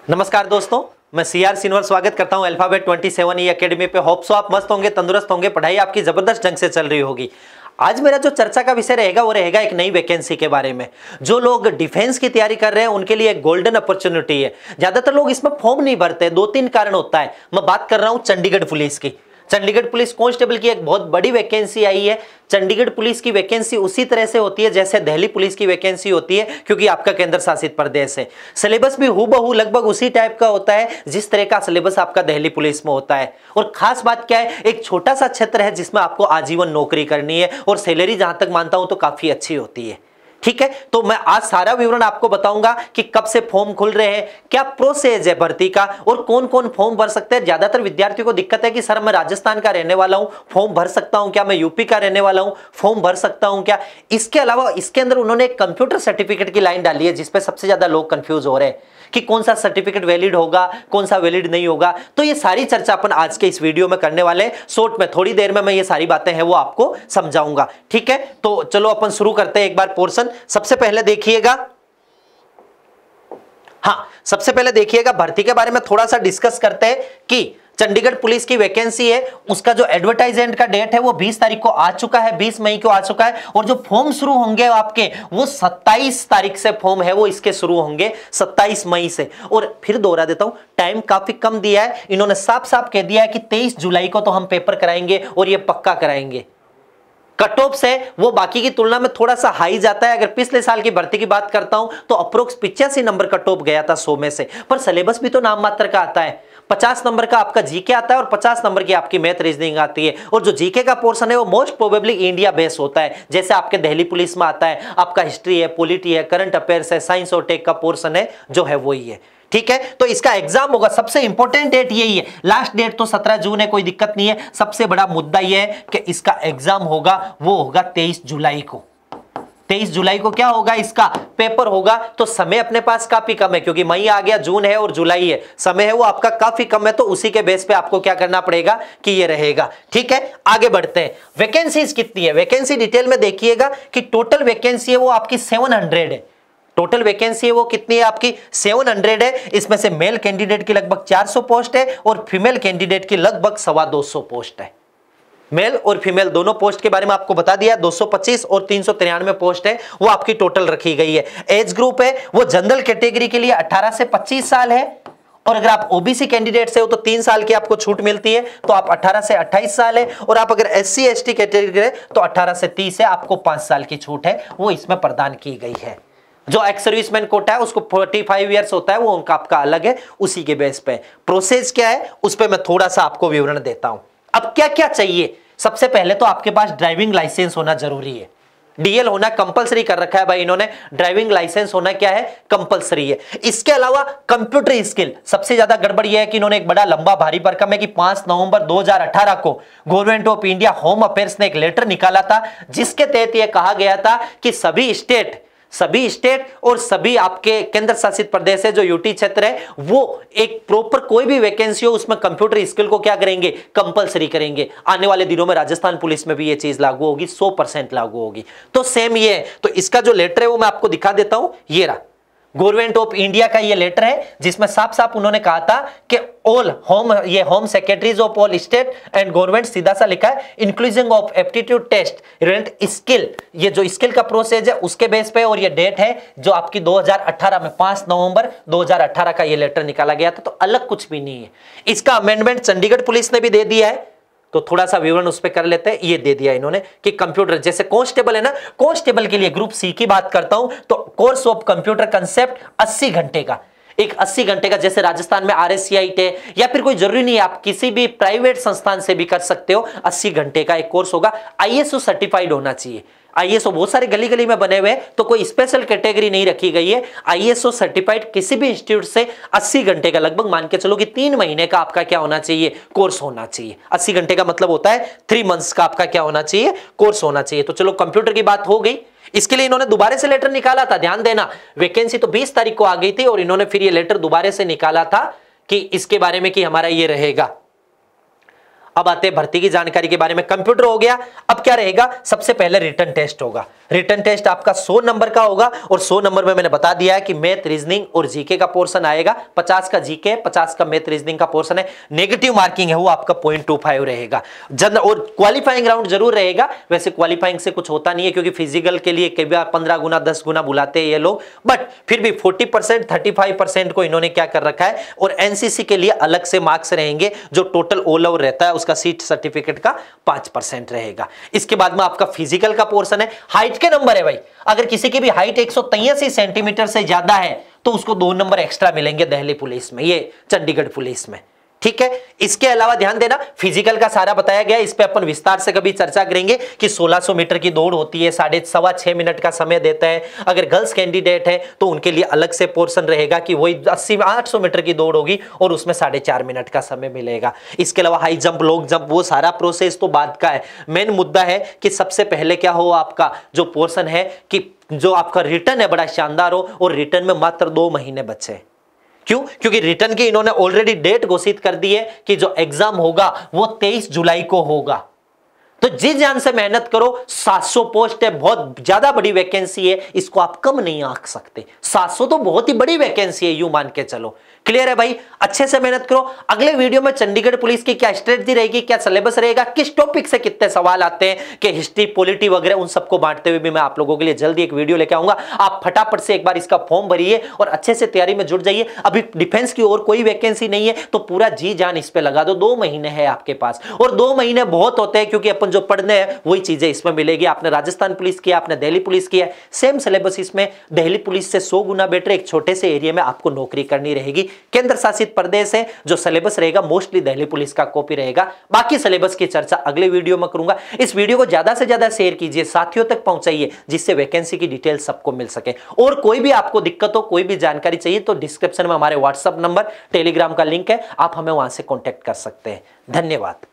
नमस्कार दोस्तों, मैं सीआर सिनवर स्वागत करता हूं अल्फाबेट 27 ई एकेडमी पे। होप सो आप मस्त होंगे, तंदुरुस्त होंगे, पढ़ाई आपकी जबरदस्त ढंग से चल रही होगी। आज मेरा जो चर्चा का विषय रहेगा वो रहेगा एक नई वैकेंसी के बारे में। जो लोग डिफेंस की तैयारी कर रहे हैं उनके लिए एक गोल्डन अपॉर्चुनिटी है। ज्यादातर लोग इसमें फॉर्म नहीं भरते, दो तीन कारण होता है। मैं बात कर रहा हूं चंडीगढ़ पुलिस की। चंडीगढ़ पुलिस कांस्टेबल की एक बहुत बड़ी वैकेंसी आई है। चंडीगढ़ पुलिस की वैकेंसी उसी तरह से होती है जैसे दिल्ली पुलिस की वैकेंसी होती है, क्योंकि आपका केंद्र शासित प्रदेश है। सिलेबस भी हूबहू लगभग उसी टाइप का होता है जिस तरह का सिलेबस आपका दिल्ली पुलिस में होता है। और खास बात क्या है, एक छोटा सा क्षेत्र है जिसमें आपको आजीवन नौकरी करनी है और सैलरी जहां तक मानता हूं तो काफी अच्छी होती है। ठीक है, तो मैं आज सारा विवरण आपको बताऊंगा कि कब से फॉर्म खुल रहे हैं, क्या प्रोसेस है भर्ती का और कौन कौन फॉर्म भर सकते हैं। ज्यादातर विद्यार्थियों को दिक्कत है कि सर मैं राजस्थान का रहने वाला हूं, फॉर्म भर सकता हूं क्या? मैं यूपी का रहने वाला हूं, फॉर्म भर सकता हूं क्या? इसके अलावा इसके अंदर उन्होंने एक कंप्यूटर सर्टिफिकेट की लाइन डाली है जिसपे सबसे ज्यादा लोग कंफ्यूज हो रहे हैं कि कौन सा सर्टिफिकेट वैलिड होगा, कौन सा वैलिड नहीं होगा। तो ये सारी चर्चा अपन आज के इस वीडियो में करने वाले हैं। शॉर्ट में थोड़ी देर में मैं ये सारी बातें हैं वो आपको समझाऊंगा। ठीक है, तो चलो अपन शुरू करते हैं एक बार पोर्शन। सबसे पहले देखिएगा, हाँ सबसे पहले देखिएगा भर्ती के बारे में थोड़ा सा डिस्कस करते हैं कि चंडीगढ़ पुलिस की वैकेंसी है, उसका जो एडवर्टाइजमेंट का डेट है वो 20 तारीख को आ चुका है, 20 मई को आ चुका है। और जो फॉर्म शुरू होंगे आपके वो 27 तारीख से फॉर्म है वो इसके शुरू होंगे, 27 मई से। और फिर दोहरा देता हूं, टाइम काफी कम दिया है। इन्होंने साफ साफ कह दिया है कि 23 जुलाई को तो हम पेपर कराएंगे और ये पक्का कराएंगे। कट ऑफ से वो बाकी की तुलना में थोड़ा सा हाई जाता है। अगर पिछले साल की भर्ती की बात करता हूं तो अप्रोक्स 85 नंबर कट ऑफ गया था 100 में से। पर सिलेबस भी तो नाम मात्र का आता है। 50 नंबर का आपका जीके आता है और 50 नंबर की आपकी मैथ रीजनिंग आती है। और जो जीके का पोर्शन है वो मोस्ट प्रोबेबली इंडिया बेस होता है, जैसे आपके दिल्ली पुलिस में आता है। आपका हिस्ट्री है, पॉलिटी है, करंट अफेयर्स है, साइंस और टेक का पोर्शन है जो है वही है। ठीक है, तो इसका एग्जाम होगा, सबसे इंपॉर्टेंट डेट यही है। लास्ट डेट तो 17 जून है, कोई दिक्कत नहीं है। सबसे बड़ा मुद्दा यह है कि इसका एग्जाम होगा वो होगा 23 जुलाई को। 23 जुलाई को क्या होगा, इसका पेपर होगा। तो समय अपने पास काफी कम है क्योंकि मई आ गया, जून है और जुलाई है, समय है वो आपका काफी कम है। तो उसी के बेस पे आपको क्या करना पड़ेगा कि ये रहेगा। ठीक है, आगे बढ़ते हैं। वैकेंसीज कितनी है, वैकेंसी डिटेल में देखिएगा कि टोटल वैकेंसी है वो आपकी 700 है। टोटल वैकेंसी है वो कितनी है आपकी 700 है। इसमें से मेल कैंडिडेट की लगभग 400 पोस्ट है और फीमेल कैंडिडेट की लगभग 225 पोस्ट है। मेल और फीमेल दोनों पोस्ट के बारे में आपको बता दिया। 225 और 393 पोस्ट है वो आपकी टोटल रखी गई है। एज ग्रुप है वो जनरल कैटेगरी के लिए 18 से 25 साल है। और अगर आप ओबीसी कैंडिडेट से हो तो 3 साल की आपको छूट मिलती है, तो आप 18 से 28 साल है। और आप अगर एससी एसटी कैटेगरी है तो 18 से 30 है, आपको 5 साल की छूट है वो इसमें प्रदान की गई है। जो एक्स सर्विसमैन कोटा है उसको 45 ईयर्स होता है, वो उनका आपका अलग है, उसी के बेस पे। प्रोसेस क्या है उस पे मैं थोड़ा सा आपको विवरण देता हूं। अब क्या क्या चाहिए, सबसे पहले तो आपके पास ड्राइविंग लाइसेंस होना जरूरी है। डीएल होना कंपलसरी कर रखा है भाई इन्होंने, ड्राइविंग लाइसेंस होना क्या है कंपलसरी है। इसके अलावा कंप्यूटर स्किल, सबसे ज्यादा गड़बड़ यह है कि इन्होंने एक बड़ा लंबा भारी भरकम है कि 5 नवंबर 2018 को government of India home affairs ने एक लेटर निकाला था जिसके तहत यह कहा गया था कि सभी स्टेट और सभी आपके केंद्र शासित प्रदेश है जो यूटी क्षेत्र है वो एक प्रॉपर कोई भी वैकेंसी हो उसमें कंप्यूटर स्किल को क्या करेंगे, कंपलसरी करेंगे। आने वाले दिनों में राजस्थान पुलिस में भी ये चीज लागू होगी, 100% लागू होगी। तो सेम ये है। तो इसका जो लेटर है वो मैं आपको दिखा देता हूं, ये रहा गवर्नमेंट ऑफ इंडिया का ये लेटर है जिसमें साफ साफ उन्होंने कहा था कि all home secretaries of all state and government, सीधा सा लिखा है, inclusion of aptitude test related skill, ये जो स्किल का प्रोसेस है उसके बेस पे। और ये डेट है जो आपकी 2018 में 5 नवंबर 2018 का ये लेटर निकाला गया था। तो अलग कुछ भी नहीं है। इसका अमेंडमेंट चंडीगढ़ पुलिस ने भी दे दिया है, तो थोड़ा सा विवरण उस पर कर लेते हैं। ये दे दिया इन्होंने कि कंप्यूटर, जैसे कांस्टेबल है ना, कांस्टेबल के लिए ग्रुप सी की बात करता हूं तो कोर्स ऑफ कंप्यूटर कंसेप्ट 80 घंटे का, एक 80 घंटे का, जैसे राजस्थान में आरएससीआईटी है या फिर कोई जरूरी नहीं है, आप किसी भी प्राइवेट संस्थान से भी कर सकते हो। 80 घंटे का एक कोर्स होगा। आईएसओ सर्टिफाइड होना चाहिए। आईएसओ बहुत सारे गली गली में बने हुए हैं, तो कोई स्पेशल कैटेगरी नहीं रखी गई है। आईएसओ सर्टिफाइड किसी भी इंस्टीट्यूट से 80 घंटे का, लगभग मान के चलो कि 3 महीने का आपका क्या होना चाहिए, कोर्स होना चाहिए। 80 घंटे का मतलब होता है 3 मंथ्स का आपका क्या होना चाहिए, कोर्स होना चाहिए। तो चलो कंप्यूटर की बात हो गई। इसके लिए इन्होंने दोबारा से लेटर निकाला था, ध्यान देना। वैकेंसी तो 20 तारीख को आ गई थी और इन्होंने फिर ये लेटर दोबारा से निकाला था कि इसके बारे में कि हमारा ये रहेगा। अब आते हैं भर्ती की जानकारी के बारे में। कंप्यूटर हो गया, अब क्या रहेगा, सबसे पहले रिटन टेस्ट होगा। रिटन टेस्ट आपका 100 नंबर का होगा और 100 नंबर में मैंने बता दिया है कि मैथ, रीजनिंग और जीके का पोर्शन आएगा। 50 का जीके, 50 का मैथ, रीजनिंग का पोर्शन है। नेगेटिव मार्किंग है वो आपका 0.25 रहेगा। जनरल और क्वालिफाइंग राउंड जरूर रहेगा। वैसे क्वालिफाइंग से कुछ होता नहीं है क्योंकि फिजिकल के लिए कई बार 15 गुना 10 गुना बुलाते हैं ये लोग, बट फिर भी 40% 35% को इन्होंने क्या कर रखा है। और एनसीसी के लिए अलग से मार्क्स रहेंगे, जो टोटल ऑल ओवर रहता है उसका सीट सर्टिफिकेट का 5% रहेगा। इसके बाद में आपका फिजिकल का पोर्शन है। हाइट के नंबर है भाई, अगर किसी की भी हाइट 183 सेंटीमीटर से ज्यादा है तो उसको 2 नंबर एक्स्ट्रा मिलेंगे दिल्ली पुलिस में, ये चंडीगढ़ पुलिस में, ठीक है। इसके अलावा ध्यान देना, फिजिकल का सारा बताया गया, इस पे अपन विस्तार से कभी चर्चा करेंगे कि 1600 मीटर की दौड़ होती है, 6.25 मिनट का समय देता है। अगर गर्ल्स कैंडिडेट है तो उनके लिए अलग से पोर्शन रहेगा कि वही 800 मीटर की दौड़ होगी और उसमें 4.5 मिनट का समय मिलेगा। इसके अलावा हाई जंप, लॉन्ग जंप, वो सारा प्रोसेस तो बाद का है। मेन मुद्दा है कि सबसे पहले क्या हो, आपका जो पोर्शन है कि जो आपका रिटर्न है बड़ा शानदार हो, और रिटर्न में मात्र 2 महीने बचे। क्यों? क्योंकि रिटर्न की इन्होंने ऑलरेडी डेट घोषित कर दी है कि जो एग्जाम होगा वो 23 जुलाई को होगा। तो जी जान से मेहनत करो। 700 पोस्ट है, बहुत ज्यादा बड़ी वैकेंसी है, इसको आप कम नहीं आंक सकते। 700 तो बहुत ही बड़ी वैकेंसी है, यूं मान के चलो। क्लियर है भाई? अच्छे से मेहनत करो। अगले वीडियो में चंडीगढ़ पुलिस की क्या स्ट्रेटजी रहेगी, क्या सिलेबस रहेगा, किस टॉपिक से कितने सवाल आते हैं, कि हिस्ट्री, पॉलिटी वगैरह, उन सबको बांटते हुए भी मैं आप लोगों के लिए जल्दी एक वीडियो लेके आऊंगा। आप फटाफट से एक बार इसका फॉर्म भरिए और अच्छे से तैयारी में जुट जाइए। अभी डिफेंस की और कोई वैकेंसी नहीं है तो पूरा जी जान इस पे लगा दो। 2 महीने है आपके पास, और 2 महीने बहुत होते हैं क्योंकि अपन जो पढ़ने हैं वही चीजें इसमें मिलेगी। आपने राजस्थान पुलिस किया, आपने दिल्ली पुलिस किया, सेम सिलेबस इसमें दिल्ली पुलिस से 100 गुना बेटर। एक छोटे से एरिया में आपको नौकरी करनी रहेगी। केंद्र शासित प्रदेश है, जो सिलेबस रहेगा मोस्टली दिल्ली पुलिस का कॉपी रहेगा। बाकी सिलेबस की चर्चा अगले वीडियो में करूंगा। इस वीडियो को ज्यादा से ज्यादा शेयर कीजिए, साथियों तक पहुंचाइए, जिससे वैकेंसी की डिटेल सबको मिल सके। और कोई भी आपको दिक्कत हो, कोई भी जानकारी चाहिए तो डिस्क्रिप्शन में हमारे व्हाट्सएप नंबर, टेलीग्राम का लिंक है, आप हमें वहां से कॉन्टेक्ट कर सकते हैं। धन्यवाद।